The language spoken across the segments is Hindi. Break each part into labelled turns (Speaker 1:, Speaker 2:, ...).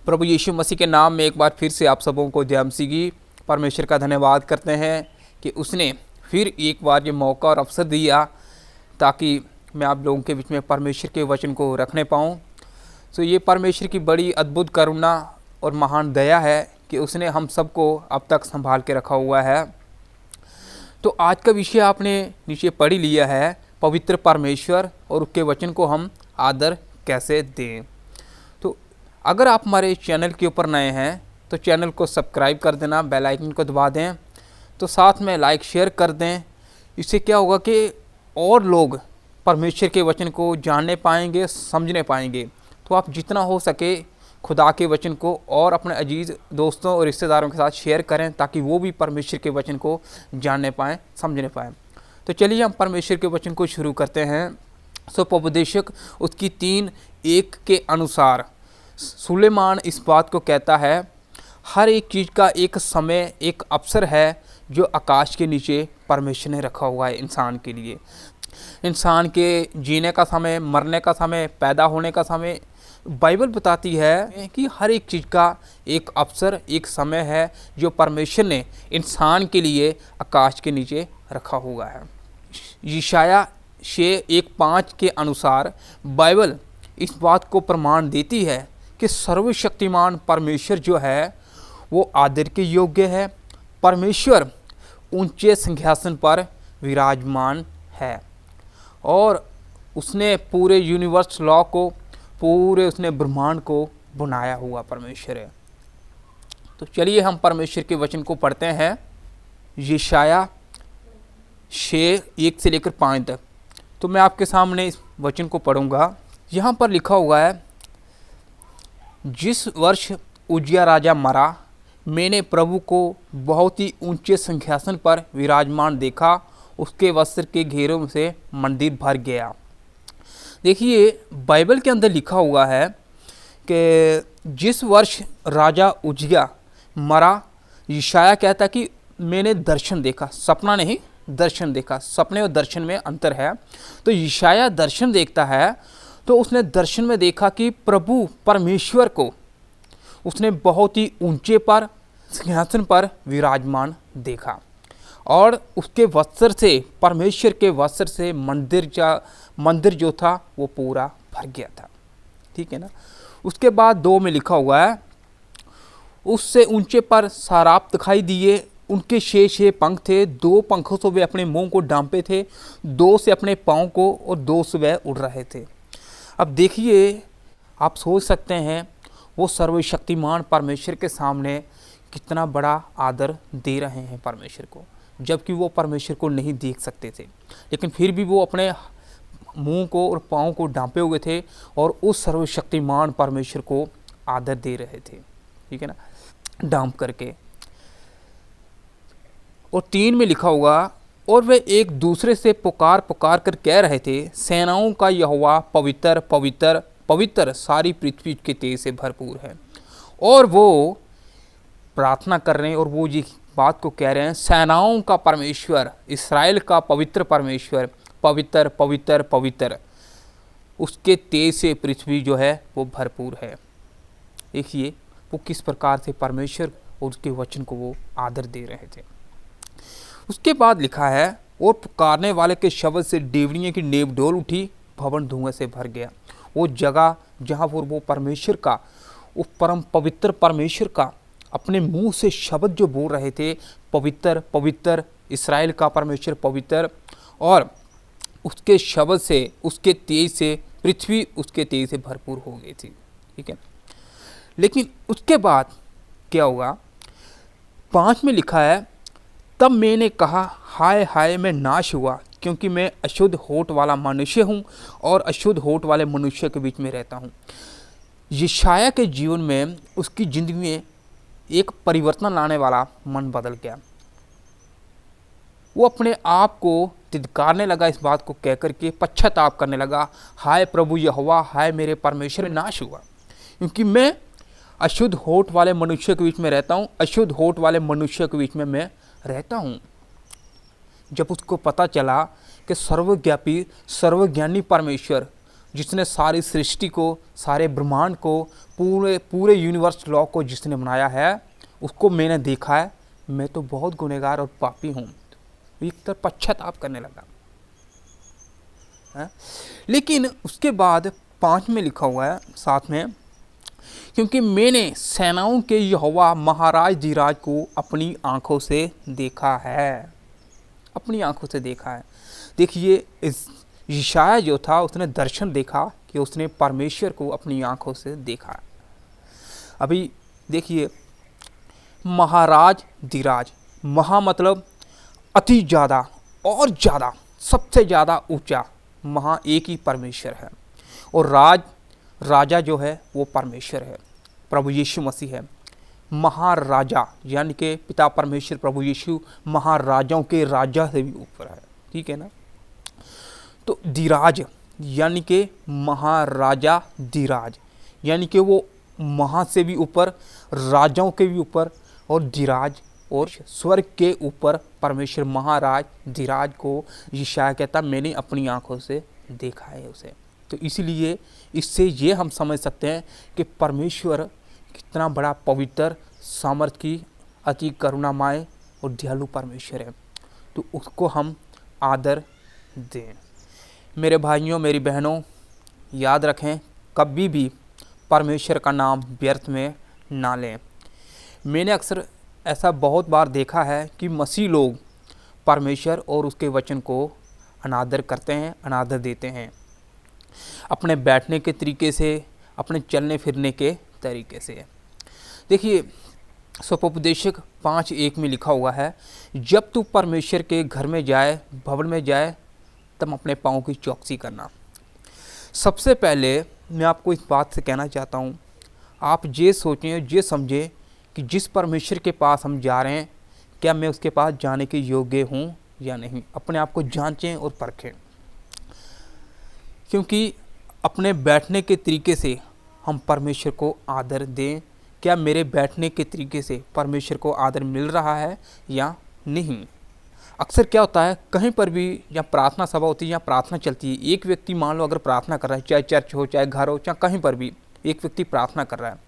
Speaker 1: प्रभु यीशु मसीह के नाम में एक बार फिर से आप सबों को जय मसीह की परमेश्वर का धन्यवाद करते हैं कि उसने फिर एक बार ये मौका और अवसर दिया ताकि मैं आप लोगों के बीच में परमेश्वर के वचन को रखने पाऊँ। तो ये परमेश्वर की बड़ी अद्भुत करुणा और महान दया है कि उसने हम सबको अब तक संभाल के रखा हुआ है। तो आज का विषय आपने नीचे पढ़ ही लिया है, पवित्र परमेश्वर और उसके वचन को हम आदर कैसे दें। तो अगर आप हमारे चैनल के ऊपर नए हैं तो चैनल को सब्सक्राइब कर देना, बेल आइकन को दबा दें, तो साथ में लाइक शेयर कर दें। इससे क्या होगा कि और लोग परमेश्वर के वचन को जानने पाएंगे, समझने पाएंगे। तो आप जितना हो सके खुदा के वचन को और अपने अजीज़ दोस्तों और रिश्तेदारों के साथ शेयर करें ताकि वो भी परमेश्वर के वचन को जानने पाएँ, समझने पाएँ। तो चलिए हम परमेश्वर के वचन को शुरू करते हैं। उपदेशक उसकी 3:1 के अनुसार सुलेमान इस बात को कहता है, हर एक चीज़ का एक समय, एक अवसर है जो आकाश के नीचे परमेश्वर ने रखा हुआ है इंसान के लिए। इंसान के जीने का समय, मरने का समय, पैदा होने का समय, बाइबल बताती है कि हर एक चीज़ का एक अवसर, एक समय है जो परमेश्वर ने इंसान के लिए आकाश के नीचे रखा हुआ है। यशायाह 6:1-5 के अनुसार बाइबल इस बात को प्रमाण देती है कि सर्वशक्तिमान परमेश्वर जो है वो आदर के योग्य है। परमेश्वर ऊंचे सिंहासन पर विराजमान है और उसने पूरे यूनिवर्स लॉ को, पूरे उसने ब्रह्मांड को बनाया हुआ परमेश्वर है। तो चलिए हम परमेश्वर के वचन को पढ़ते हैं। यशायाह 6:1 से लेकर 5 तक। तो मैं आपके सामने इस वचन को पढ़ूंगा। यहाँ पर लिखा हुआ है, जिस वर्ष उज्जियाह राजा मरा, मैंने प्रभु को बहुत ही ऊंचे सिंहासन पर विराजमान देखा, उसके वस्त्र के घेरों से मंदिर भर गया। देखिए बाइबल के अंदर लिखा हुआ है कि जिस वर्ष राजा उज्जियाह मरा, यशायाह कहता कि मैंने दर्शन देखा, सपना नहीं, दर्शन देखा। सपने और दर्शन में अंतर है। तो यशायाह दर्शन देखता है तो उसने दर्शन में देखा कि प्रभु परमेश्वर को उसने बहुत ही ऊंचे पर सिंहासन पर विराजमान देखा और उसके वस्त्र से, परमेश्वर के वस्त्र से मंदिर जो था वो पूरा भर गया था। ठीक है ना। उसके बाद 2 में लिखा हुआ है, उससे ऊंचे पर सराप दिखाई दिए, उनके 6 पंख थे, 2 पंखों से वे अपने मुंह को ढांपे थे, 2 से अपने पाँव को और 2 से वे उड़ रहे थे। अब देखिए, आप सोच सकते हैं वो सर्वशक्तिमान परमेश्वर के सामने कितना बड़ा आदर दे रहे हैं परमेश्वर को, जबकि वो परमेश्वर को नहीं देख सकते थे, लेकिन फिर भी वो अपने मुंह को और पाँव को ढांपे हुए थे और उस सर्वशक्तिमान परमेश्वर को आदर दे रहे थे। ठीक है ना, ढांप करके। और 3 में लिखा हुआ, और वे एक दूसरे से पुकार कर कह रहे थे, सेनाओं का यहोवा पवित्र पवित्र पवित्र, सारी पृथ्वी के तेज से भरपूर है। और वो प्रार्थना कर रहे हैं और वो ये बात को कह रहे हैं, सेनाओं का परमेश्वर, इस्राएल का पवित्र परमेश्वर, पवित्र पवित्र पवित्र, उसके तेज से पृथ्वी जो है वो भरपूर है। देखिए वो किस प्रकार से परमेश्वर और उसके वचन को वो आदर दे रहे थे। उसके बाद लिखा है, और पुकारने वाले के शब्द से डेवड़ियों की नेब डोल उठी, भवन धुएं से भर गया। वो जगह जहाँ पर वो परमेश्वर का, उस परम पवित्र परमेश्वर का अपने मुंह से शब्द जो बोल रहे थे, पवित्र पवित्र, इस्राएल का परमेश्वर पवित्र, और उसके शब्द से, उसके तेज से पृथ्वी उसके तेज से भरपूर हो गई थी। ठीक है। लेकिन उसके बाद क्या हुआ, 5 में लिखा है, तब मैंने कहा, हाय हाय मैं नाश हुआ, क्योंकि मैं अशुद्ध होठ वाला मनुष्य हूँ और अशुद्ध होठ वाले मनुष्य के बीच में रहता हूँ। यशायाह के जीवन में, उसकी ज़िंदगी में एक परिवर्तन लाने वाला मन बदल गया। वो अपने आप को धिक्कारने लगा, इस बात को कहकर के पश्चाताप करने लगा, हाय प्रभु यहोवा, हाय मेरे परमेश्वर, नाश हुआ क्योंकि मैं अशुद्ध होठ वाले मनुष्य के बीच में रहता हूँ, अशुद्ध होठ वाले मनुष्य के बीच में मैं रहता हूँ। जब उसको पता चला कि सर्वव्यापी सर्वज्ञानी परमेश्वर जिसने सारी सृष्टि को, सारे ब्रह्मांड को, पूरे पूरे यूनिवर्स लॉ को जिसने बनाया है, उसको मैंने देखा है। मैं तो बहुत गुनहगार और पापी हूँ। एक तरह पश्चाताप करने लगा है? लेकिन उसके बाद 5 में लिखा हुआ है साथ में, क्योंकि मैंने सेनाओं के यहोवा महाराज धीराज को अपनी आंखों से देखा है। अपनी आंखों से देखा है। देखिए, इस यशायाह जो था उसने दर्शन देखा कि उसने परमेश्वर को अपनी आंखों से देखा। अभी देखिए, महाराज धीराज, महा मतलब अति ज़्यादा और ज़्यादा, सबसे ज़्यादा ऊंचा। महा एक ही परमेश्वर है, और राजा जो है वो परमेश्वर है, प्रभु यीशु मसीह है। महाराजा यानी कि पिता परमेश्वर प्रभु यीशु महाराजाओं के राजा से भी ऊपर है, ठीक है ना। तो धीराज यानी कि महाराजा धीराज, यानी कि वो महा से भी ऊपर, राजाओं के भी ऊपर, और धीराज और स्वर्ग के ऊपर परमेश्वर महाराज धीराज को यशायाह कहता मैंने अपनी आंखों से देखा है उसे। तो इसीलिए इससे ये हम समझ सकते हैं कि परमेश्वर कितना बड़ा पवित्र, सामर्थ की, अति करुणामय और दयालु परमेश्वर है। तो उसको हम आदर दें। मेरे भाइयों, मेरी बहनों, याद रखें, कभी भी परमेश्वर का नाम व्यर्थ में ना लें। मैंने अक्सर ऐसा बहुत बार देखा है कि मसीह लोग परमेश्वर और उसके वचन को अनादर करते हैं, अनादर देते हैं, अपने बैठने के तरीके से, अपने चलने फिरने के तरीके से। देखिए, स्वोपदेशक 5:1 में लिखा हुआ है, जब तू परमेश्वर के घर में जाए, भवन में जाए, तब अपने पाँव की चौकसी करना। सबसे पहले मैं आपको इस बात से कहना चाहता हूँ, आप ये सोचें, ये समझें कि जिस परमेश्वर के पास हम जा रहे हैं, क्या मैं उसके पास जाने के योग्य हूँ या नहीं। अपने आप को जांचें और परखें, क्योंकि अपने बैठने के तरीके से हम परमेश्वर को आदर दें। क्या मेरे बैठने के तरीके से परमेश्वर को आदर मिल रहा है या नहीं। अक्सर क्या होता है, कहीं पर भी या प्रार्थना सभा होती है या प्रार्थना चलती है, एक व्यक्ति मान लो अगर प्रार्थना कर रहा है, चाहे चर्च हो, चाहे घर हो, चाहे कहीं पर भी एक व्यक्ति प्रार्थना कर रहा है,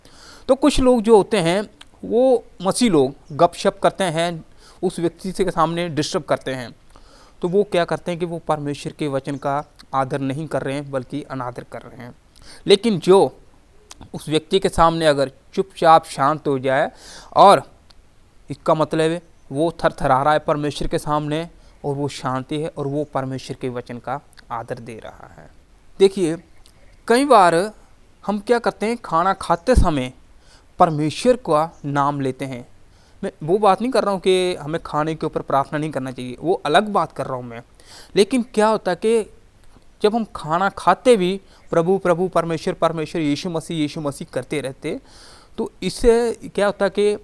Speaker 1: तो कुछ लोग जो होते हैं वो मसीह लोग गपशप करते हैं, उस व्यक्ति के सामने डिस्टर्ब करते हैं। तो वो क्या करते हैं कि वो परमेश्वर के वचन का आदर नहीं कर रहे हैं, बल्कि अनादर कर रहे हैं। लेकिन जो उस व्यक्ति के सामने अगर चुपचाप शांत हो जाए, और इसका मतलब है वो थरथरा रहा है परमेश्वर के सामने, और वो शांति है, और वो परमेश्वर के वचन का आदर दे रहा है। देखिए, कई बार हम क्या करते हैं, खाना खाते समय परमेश्वर का नाम लेते हैं। मैं वो बात नहीं कर रहा हूँ कि हमें खाने के ऊपर प्रार्थना नहीं करना चाहिए, वो अलग बात कर रहा हूँ मैं। लेकिन क्या होता है कि जब हम खाना खाते भी प्रभु प्रभु, परमेश्वर परमेश्वर, यीशु मसीह करते रहते, तो इससे क्या होता है कि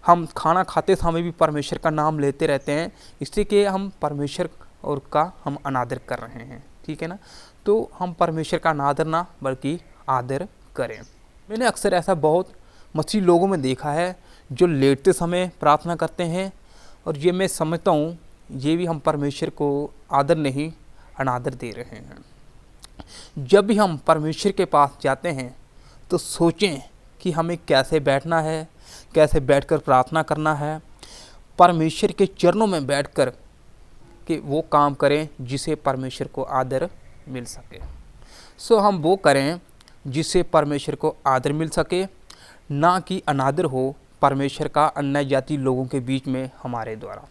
Speaker 1: हम खाना खाते समय भी परमेश्वर का नाम लेते रहते हैं, इससे कि हम परमेश्वर और का हम अनादर कर रहे हैं, ठीक है ना। तो हम परमेश्वर का अनादर ना बल्कि आदर करें। मैंने अक्सर ऐसा बहुत मसीह लोगों में देखा है जो लेटते समय प्रार्थना करते हैं, और ये मैं समझता हूँ ये भी हम परमेश्वर को आदर नहीं अनादर दे रहे हैं। जब भी हम परमेश्वर के पास जाते हैं तो सोचें कि हमें कैसे बैठना है, कैसे बैठकर प्रार्थना करना है, परमेश्वर के चरणों में बैठकर कि वो काम करें जिसे परमेश्वर को आदर मिल सके। सो हम वो करें जिससे परमेश्वर को आदर मिल सके, ना कि अनादर हो परमेश्वर का अन्य जाति लोगों के बीच में हमारे द्वारा,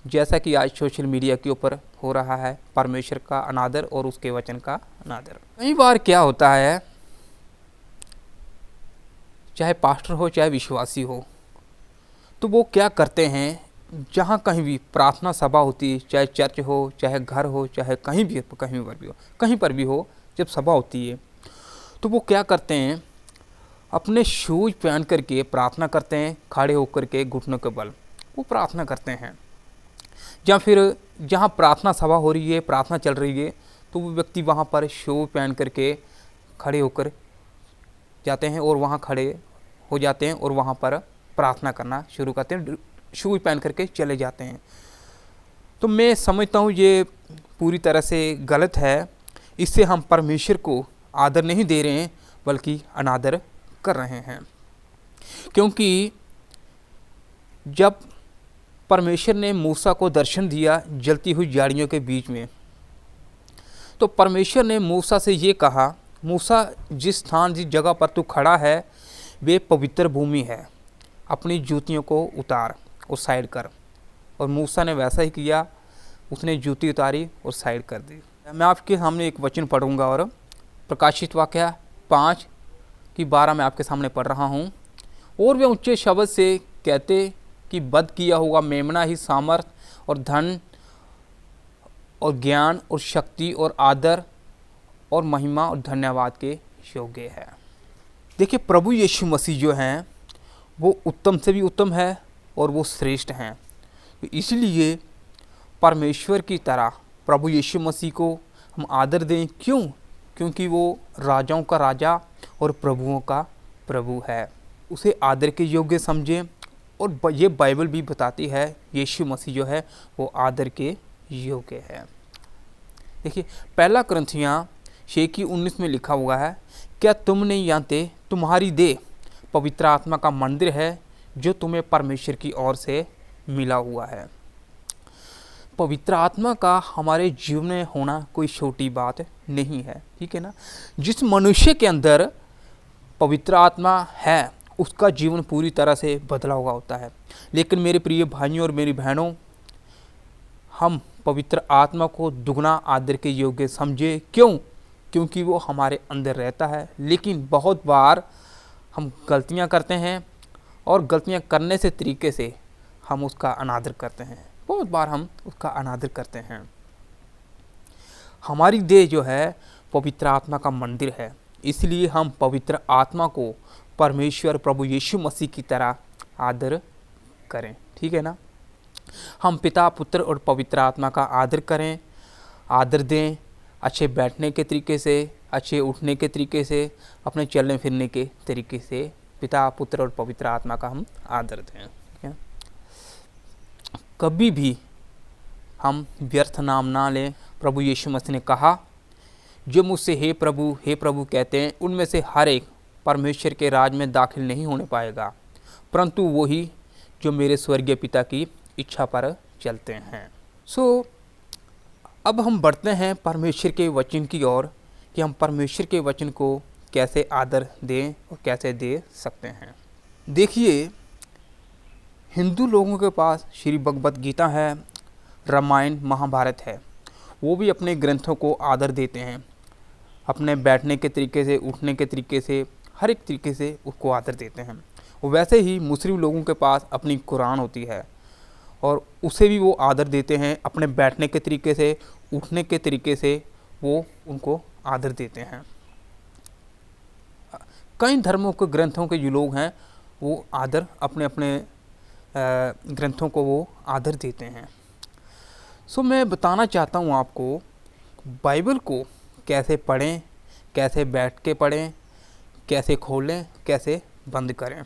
Speaker 1: जैसा कि आज सोशल मीडिया के ऊपर हो रहा है, परमेश्वर का अनादर और उसके वचन का अनादर। कई बार क्या होता है, चाहे पास्टर हो चाहे विश्वासी हो, तो वो क्या करते हैं, जहाँ कहीं भी प्रार्थना सभा होती है, चाहे चर्च हो, चाहे घर हो, चाहे कहीं पर भी हो, जब सभा होती है तो वो क्या करते हैं, अपने शूज पहन करके प्रार्थना करते हैं, खड़े होकर के घुटनों के बल वो प्रार्थना करते हैं। या फिर जहाँ प्रार्थना सभा हो रही है, प्रार्थना चल रही है, तो वो व्यक्ति वहाँ पर शूज पहन करके खड़े होकर जाते हैं, और वहाँ खड़े हो जाते हैं और वहाँ पर प्रार्थना करना शुरू करते हैं, शूज पहन करके चले जाते हैं। तो मैं समझता हूँ ये पूरी तरह से गलत है। इससे हम परमेश्वर को आदर नहीं दे रहे हैं बल्कि अनादर कर रहे हैं। क्योंकि जब परमेश्वर ने मूसा को दर्शन दिया जलती हुई झाड़ियों के बीच में, तो परमेश्वर ने मूसा से ये कहा, मूसा जिस स्थान जिस जगह पर तू खड़ा है वे पवित्र भूमि है, अपनी जूतियों को उतार और साइड कर। और मूसा ने वैसा ही किया, उसने जूती उतारी और साइड कर दी। मैं आपके सामने एक वचन पढ़ूंगा और प्रकाशित वाक्य 5:12 मैं आपके सामने पढ़ रहा हूँ। और वे ऊंचे शब्द से कहते कि वध किया हुआ मेमना ही सामर्थ और धन और ज्ञान और शक्ति और आदर और महिमा और धन्यवाद के योग्य है। देखिए, प्रभु यीशु मसीह जो हैं वो उत्तम से भी उत्तम है और वो श्रेष्ठ हैं। तो इसलिए परमेश्वर की तरह प्रभु यीशु मसीह को हम आदर दें। क्यों? क्योंकि वो राजाओं का राजा और प्रभुओं का प्रभु है। उसे आदर के योग्य समझें। और ये बाइबल भी बताती है यीशु मसीह जो है वो आदर के योग्य है। देखिए, 1 कुरिन्थियों 6:19 में लिखा हुआ है, क्या तुम नहीं जानते तुम्हारी देह पवित्र आत्मा का मंदिर है जो तुम्हें परमेश्वर की ओर से मिला हुआ है। पवित्र आत्मा का हमारे जीवन में होना कोई छोटी बात नहीं है, ठीक है ना। जिस मनुष्य के अंदर पवित्र आत्मा है उसका जीवन पूरी तरह से बदला हुआ होता है। लेकिन मेरे प्रिय भाइयों और मेरी बहनों, हम पवित्र आत्मा को दुगना आदर के योग्य समझे। क्यों? क्योंकि वो हमारे अंदर रहता है। लेकिन बहुत बार हम गलतियां करते हैं और गलतियां करने से तरीके से हम उसका अनादर करते हैं। बहुत बार हम उसका अनादर करते हैं। हमारी देह जो है पवित्र आत्मा का मंदिर है, इसलिए हम पवित्र आत्मा को परमेश्वर प्रभु यीशु मसीह की तरह आदर करें, ठीक है ना। हम पिता, पुत्र और पवित्र आत्मा का आदर करें, आदर दें, अच्छे बैठने के तरीके से, अच्छे उठने के तरीके से, अपने चलने फिरने के तरीके से पिता, पुत्र और पवित्र आत्मा का हम आदर दें, ठीक है। कभी भी हम व्यर्थ नाम ना लें। प्रभु यीशु मसीह ने कहा, जो मुझसे हे प्रभु कहते हैं उनमें से हर एक परमेश्वर के राज में दाखिल नहीं होने पाएगा, परंतु वही जो मेरे स्वर्गीय पिता की इच्छा पर चलते हैं। अब हम बढ़ते हैं परमेश्वर के वचन की ओर कि हम परमेश्वर के वचन को कैसे आदर दें और कैसे दे सकते हैं। देखिए, हिंदू लोगों के पास श्री भगवत गीता है, रामायण, महाभारत है। वो भी अपने ग्रंथों को आदर देते हैं, अपने बैठने के तरीके से, उठने के तरीके से, हर एक तरीके से उसको आदर देते हैं। वैसे ही मुस्लिम लोगों के पास अपनी कुरान होती है और उसे भी वो आदर देते हैं। अपने बैठने के तरीके से, उठने के तरीके से वो उनको आदर देते हैं। कई धर्मों के ग्रंथों के जो लोग हैं वो आदर अपने अपने ग्रंथों को वो आदर देते हैं। मैं बताना चाहता हूँ आपको बाइबल को कैसे पढ़ें, कैसे बैठ के पढ़ें, कैसे खोलें, कैसे बंद करें।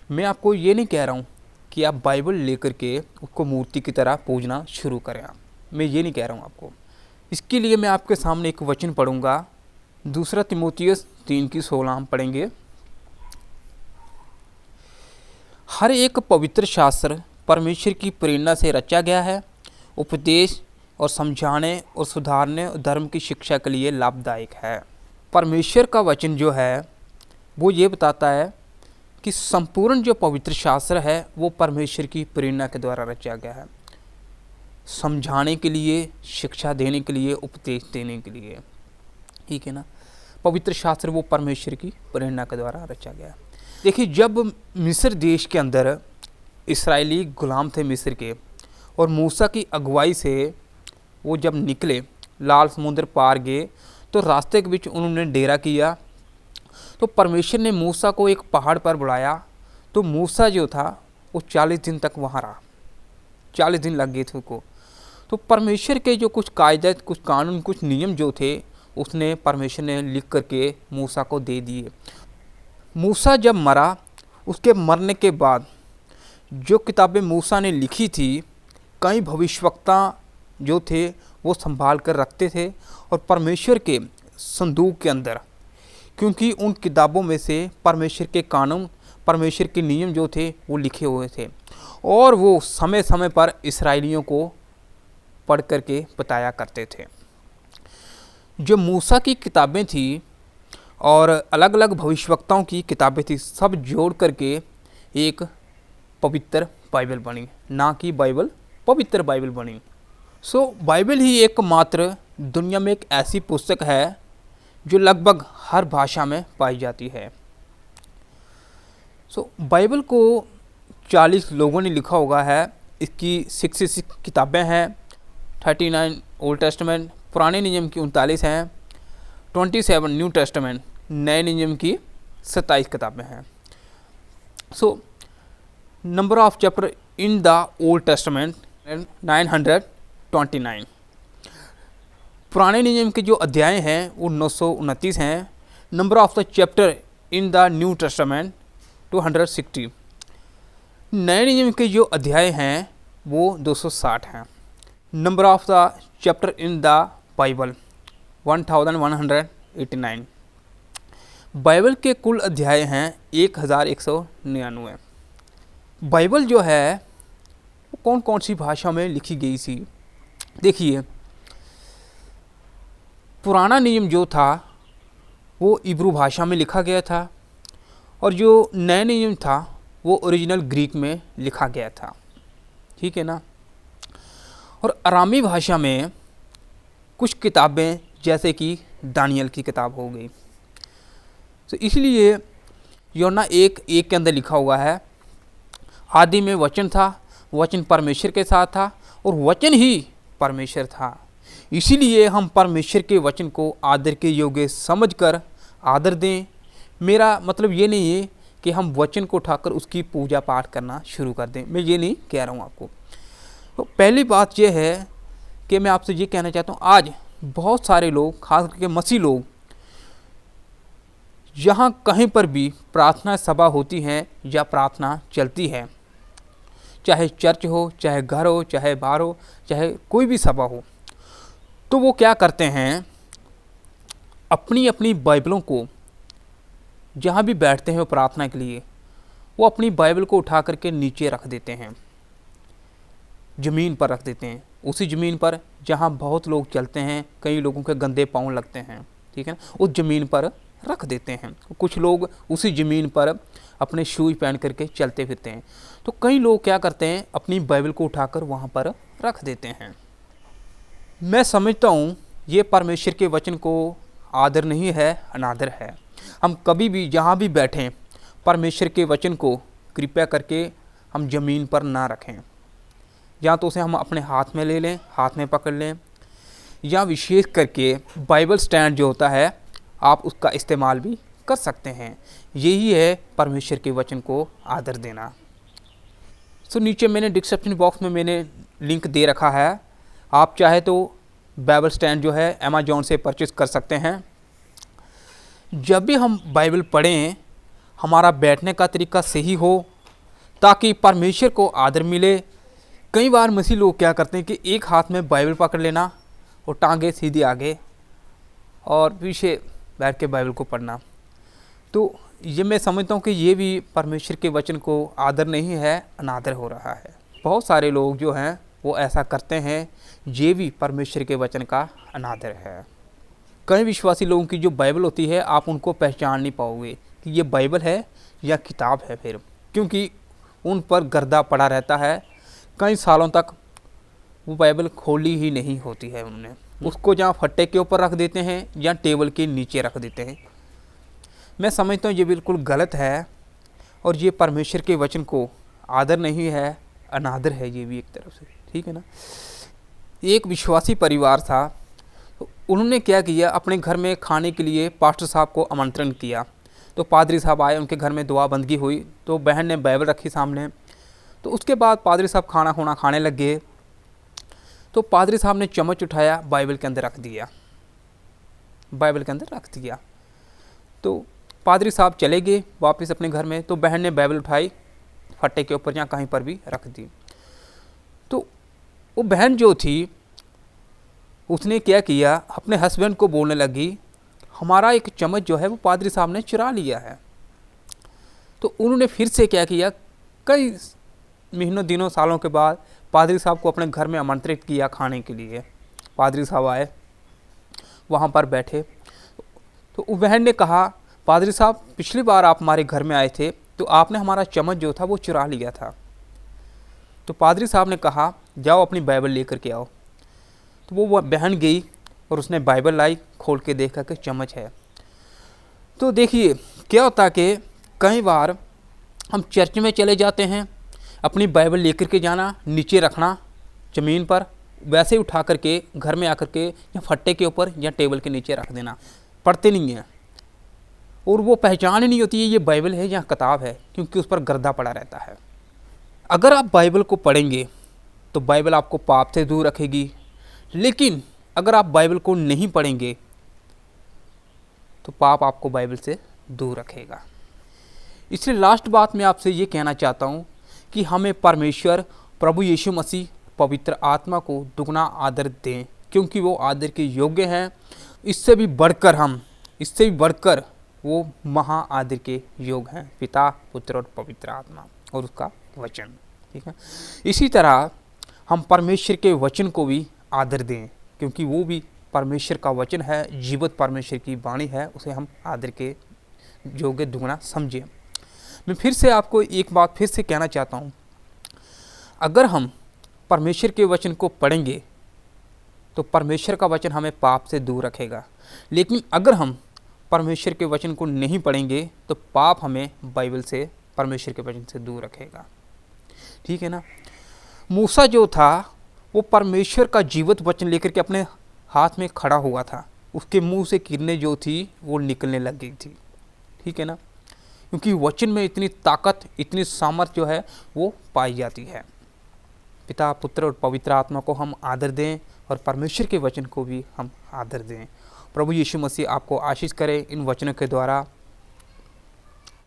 Speaker 1: मैं आपको ये नहीं कह रहा हूँ कि आप बाइबल लेकर के उसको मूर्ति की तरह पूजना शुरू करें। मैं ये नहीं कह रहा हूँ आपको। इसके लिए मैं आपके सामने एक वचन पढ़ूंगा, 2 तीमुथियुस 3:16 हम पढ़ेंगे। हर एक पवित्र शास्त्र परमेश्वर की प्रेरणा से रचा गया है, उपदेश और समझाने और सुधारने और धर्म की शिक्षा के लिए लाभदायक है। परमेश्वर का वचन जो है वो ये बताता है कि संपूर्ण जो पवित्र शास्त्र है वो परमेश्वर की प्रेरणा के द्वारा रचा गया है, समझाने के लिए, शिक्षा देने के लिए, उपदेश देने के लिए, ठीक है ना। पवित्र शास्त्र वो परमेश्वर की प्रेरणा के द्वारा रचा गया है। देखिए, जब मिस्र देश के अंदर इस्राएली गुलाम थे मिस्र के, और मूसा की अगुवाई से वो जब निकले, लाल समुद्र पार गए, तो रास्ते के बीच उन्होंने डेरा किया। तो परमेश्वर ने मूसा को एक पहाड़ पर बुलाया। तो मूसा जो था वो 40 दिन तक वहाँ रहा, 40 दिन लग गए थे उसको। तो परमेश्वर के जो कुछ कायदे, कुछ कानून, कुछ नियम जो थे उसने परमेश्वर ने लिख करके मूसा को दे दिए। मूसा जब मरा, उसके मरने के बाद जो किताबें मूसा ने लिखी थी, कई भविष्यवक्ता जो थे वो संभाल कर रखते थे और परमेश्वर के संदूक के अंदर, क्योंकि उन किताबों में से परमेश्वर के कानून, परमेश्वर के नियम जो थे वो लिखे हुए थे और वो समय समय पर इसराइलियों को पढ़ करके बताया करते थे। जो मूसा की किताबें थी और अलग अलग भविष्यवक्ताओं की किताबें थी, सब जोड़ करके एक पवित्र बाइबल बनी, ना कि बाइबल, पवित्र बाइबल बनी। बाइबल ही एकमात्र दुनिया में एक ऐसी पुस्तक है जो लगभग हर भाषा में पाई जाती है। बाइबल को 40 लोगों ने लिखा होगा है। इसकी 66 किताबें हैं, 39 ओल्ड टेस्टामेंट, पुराने नियम की 39 हैं, 27 न्यू टेस्टामेंट, नए नियम की 27 किताबें हैं। Number of chapter in the old testament 929। पुराने नियम के जो अध्याय हैं वो 929 हैं। Number of the chapter in the new testament 260। नए नियम के जो अध्याय हैं वो 260 हैं। Number of the chapter in the Bible 1189। Bible के कुल अध्याय हैं 1199। बाइबल जो है वो कौन कौन सी भाषा में लिखी गई थी? देखिए, पुराना नियम जो था वो इब्रू भाषा में लिखा गया था और जो नया नियम था वो ओरिजिनल ग्रीक में लिखा गया था, ठीक है ना। और अरामी भाषा में कुछ किताबें जैसे कि दानियल की किताब हो गई। तो इसलिए यूहन्ना 1:1 के अंदर लिखा हुआ है, आदि में वचन था, वचन परमेश्वर के साथ था और वचन ही परमेश्वर था। इसीलिए हम परमेश्वर के वचन को आदर के योग्य समझकर आदर दें। मेरा मतलब ये नहीं है कि हम वचन को उठाकर उसकी पूजा पाठ करना शुरू कर दें, मैं ये नहीं कह रहा हूँ आपको। तो पहली बात यह है कि मैं आपसे ये कहना चाहता हूँ, आज बहुत सारे लोग, खास करके मसीह लोग, जहाँ कहीं पर भी प्रार्थना सभा होती हैं या प्रार्थना चलती है, चाहे चर्च हो, चाहे घर हो, चाहे बाहर हो, चाहे कोई भी सभा हो, तो वो क्या करते हैं, अपनी अपनी बाइबलों को, जहाँ भी बैठते हैं प्रार्थना के लिए, वो अपनी बाइबल को उठा करके नीचे रख देते हैं, ज़मीन पर रख देते हैं। उसी ज़मीन पर जहाँ बहुत लोग चलते हैं, कई लोगों के गंदे पाँव लगते हैं, ठीक है ना, उस ज़मीन पर रख देते हैं। कुछ लोग उसी ज़मीन पर अपने शूज पहन करके चलते फिरते हैं। तो कई लोग क्या करते हैं, अपनी बाइबल को उठाकर वहाँ पर रख देते हैं। मैं समझता हूँ ये परमेश्वर के वचन को आदर नहीं है, अनादर है। हम कभी भी जहाँ भी बैठें, परमेश्वर के वचन को कृपया करके हम ज़मीन पर ना रखें, या तो उसे हम अपने हाथ में ले लें, हाथ में पकड़ लें, या विशेष करके बाइबल स्टैंड जो होता है आप उसका इस्तेमाल भी कर सकते हैं। यही है परमेश्वर के वचन को आदर देना। नीचे मैंने डिस्क्रिप्शन बॉक्स में मैंने लिंक दे रखा है, आप चाहे तो बाइबल स्टैंड जो है अमेज़ॉन से परचेज़ कर सकते हैं। जब भी हम बाइबल पढ़ें, हमारा बैठने का तरीका सही हो ताकि परमेश्वर को आदर मिले। कई बार मसीह लोग क्या करते हैं कि एक हाथ में बाइबल पकड़ लेना और टांगे सीधी आगे और पीछे बैठ के बाइबल को पढ़ना। तो ये मैं समझता हूँ कि ये भी परमेश्वर के वचन को आदर नहीं है, अनादर हो रहा है। बहुत सारे लोग जो हैं वो ऐसा करते हैं, ये भी परमेश्वर के वचन का अनादर है। कई विश्वासी लोगों की जो बाइबल होती है, आप उनको पहचान नहीं पाओगे कि ये बाइबल है या किताब है फिर, क्योंकि उन पर गर्दा पड़ा रहता है। कई सालों तक वो बाइबल खोली ही नहीं होती है उन्होंने, उसको जहाँ फट्टे के ऊपर रख देते हैं या टेबल के नीचे रख देते हैं। मैं समझता हूँ ये बिल्कुल गलत है और ये परमेश्वर के वचन को आदर नहीं है, अनादर है ये भी एक तरफ से, ठीक है ना। एक विश्वासी परिवार था, तो उन्होंने क्या किया, अपने घर में खाने के लिए पास्टर साहब को आमंत्रण किया। तो पादरी साहब आए, उनके घर में दुआ बंदगी हुई, तो बहन ने बाइबल रखी सामने। तो उसके बाद पादरी साहब खाना खुना खाने लग गए। तो पादरी साहब ने चम्मच उठाया, बाइबल के अंदर रख दिया, बाइबल के अंदर रख दिया। तो पादरी साहब चले गए वापस अपने घर में। तो बहन ने बाइबल उठाई, फट्टे के ऊपर या कहीं पर भी रख दी। तो वो बहन जो थी उसने क्या किया, अपने हस्बैंड को बोलने लगी, हमारा एक चम्मच जो है वो पादरी साहब ने चुरा लिया है। तो उन्होंने फिर से क्या किया, कई महीनों दिनों सालों के बाद पादरी साहब को अपने घर में आमंत्रित किया खाने के लिए। पादरी साहब आए, वहाँ पर बैठे, तो बहन ने कहा, पादरी साहब पिछली बार आप हमारे घर में आए थे तो आपने हमारा चम्मच जो था वो चुरा लिया था। तो पादरी साहब ने कहा, जाओ अपनी बाइबल लेकर के आओ। तो वो बहन गई और उसने बाइबल लाई, खोल के देखा कि चम्मच है। तो देखिए क्या होता कि कई बार हम चर्च में चले जाते हैं, अपनी बाइबल लेकर के जाना, नीचे रखना ज़मीन पर, वैसे ही उठा करके घर में आकर के या फट्टे के ऊपर या टेबल के नीचे रख देना, पढ़ते नहीं हैं, और वो पहचान ही नहीं होती है ये बाइबल है या किताब है, क्योंकि उस पर गर्दा पड़ा रहता है। अगर आप बाइबल को पढ़ेंगे तो बाइबल आपको पाप से दूर रखेगी, लेकिन अगर आप बाइबल को नहीं पढ़ेंगे तो पाप आपको बाइबल से दूर रखेगा। इसलिए लास्ट बात मैं आपसे ये कहना चाहता हूँ कि हमें परमेश्वर प्रभु यीशु मसीह पवित्र आत्मा को दुगना आदर दें, क्योंकि वो आदर के योग्य हैं। इससे भी बढ़कर वो महा आदर के योग्य हैं, पिता, पुत्र और पवित्र आत्मा और उसका वचन। ठीक है, इसी तरह हम परमेश्वर के वचन को भी आदर दें, क्योंकि वो भी परमेश्वर का वचन है, जीवित परमेश्वर की वाणी है, उसे हम आदर के योग्य दुगना समझें। मैं फिर से आपको एक बात फिर से कहना चाहता हूँ, अगर हम परमेश्वर के वचन को पढ़ेंगे तो परमेश्वर का वचन हमें पाप से दूर रखेगा, लेकिन अगर हम परमेश्वर के वचन को नहीं पढ़ेंगे तो पाप हमें बाइबल से, परमेश्वर के वचन से दूर रखेगा। ठीक है ना। मूसा जो था वो परमेश्वर का जीवित वचन लेकर के अपने हाथ में खड़ा हुआ था, उसके मुंह से किरणें जो थी वो निकलने लग गई थी। ठीक है ना, क्योंकि वचन में इतनी ताकत, इतनी सामर्थ जो है वो पाई जाती है। पिता, पुत्र और पवित्र आत्मा को हम आदर दें और परमेश्वर के वचन को भी हम आदर दें। प्रभु यीशु मसीह आपको आशीष करे इन वचनों के द्वारा।